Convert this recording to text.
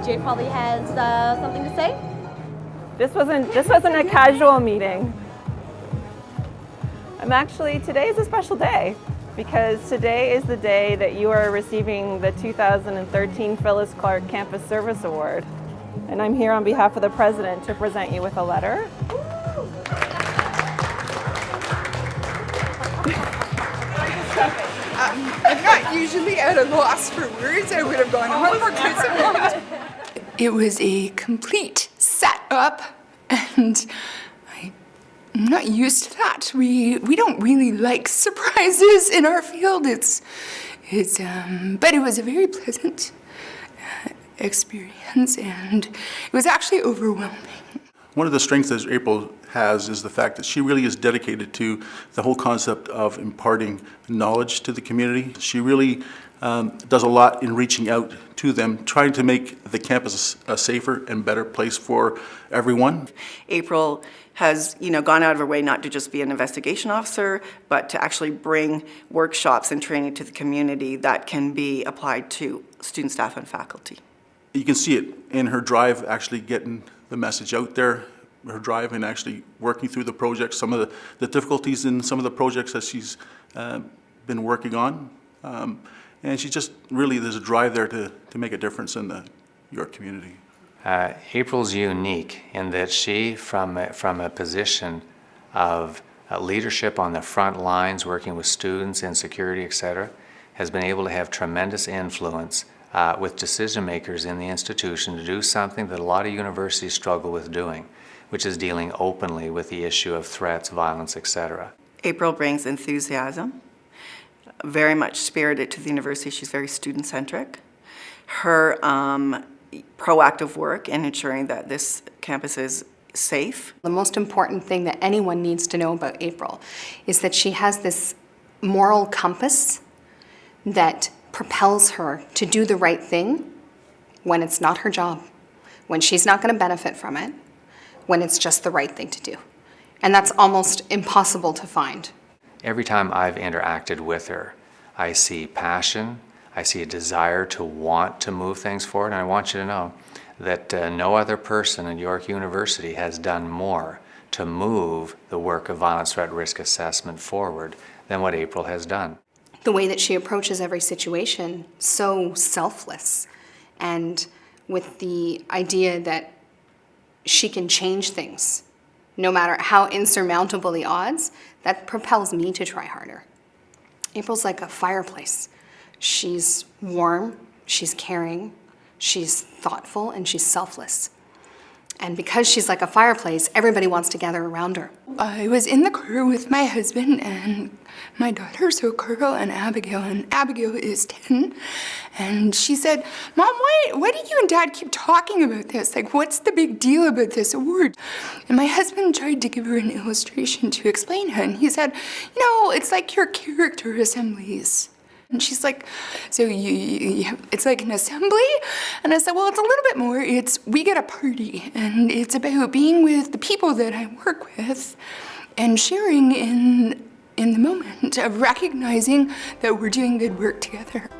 Jade probably has something to say. This wasn't a casual meeting. Today is a special day because today is the day that you are receiving the 2013 Phyllis Clark Campus Service Award. And I'm here on behalf of the President to present you with a letter. I'm not usually at a loss for words. I would have gone on for quite. It was a complete setup, and I'm not used to that. We don't really like surprises in our field. But it was a very pleasant experience, and it was actually overwhelming. One of the strengths that April has is the fact that she really is dedicated to the whole concept of imparting knowledge to the community. She really does a lot in reaching out to them, trying to make the campus a safer and better place for everyone. April has, gone out of her way not to just be an investigation officer, but to actually bring workshops and training to the community that can be applied to student, staff, and faculty. You can see it in her drive, actually getting the message out there, her drive and actually working through the projects, some of the difficulties in some of the projects that she's been working on. And she just really, there's a drive there to make a difference in the York community. April's unique in that she, from a position of leadership on the front lines, working with students in security, etc., has been able to have tremendous influence with decision makers in the institution to do something that a lot of universities struggle with doing, which is dealing openly with the issue of threats, violence, etc. April brings enthusiasm, very much spirited to the university. She's very student-centric. Her proactive work in ensuring that this campus is safe. The most important thing that anyone needs to know about April is that she has this moral compass that propels her to do the right thing when it's not her job, when she's not going to benefit from it, when it's just the right thing to do. And that's almost impossible to find. Every time I've interacted with her, I see passion, I see a desire to want to move things forward, and I want you to know that no other person at York University has done more to move the work of violence threat risk assessment forward than what April has done. The way that she approaches every situation, so selfless, and with the idea that she can change things, no matter how insurmountable the odds, that propels me to try harder. April's like a fireplace. She's warm, she's caring, she's thoughtful, and she's selfless. And because she's like a fireplace, everybody wants to gather around her. I was in the car with my husband and my daughter, so Carl and Abigail is 10. And she said, "Mom, why do you and Dad keep talking about this? Like, what's the big deal about this award?" And my husband tried to give her an illustration to explain it. And he said, it's like your character assemblies. And she's like, "So it's like an assembly?" And I said, "Well, it's a little bit more. We get a party, and it's about being with the people that I work with and sharing in the moment of recognizing that we're doing good work together."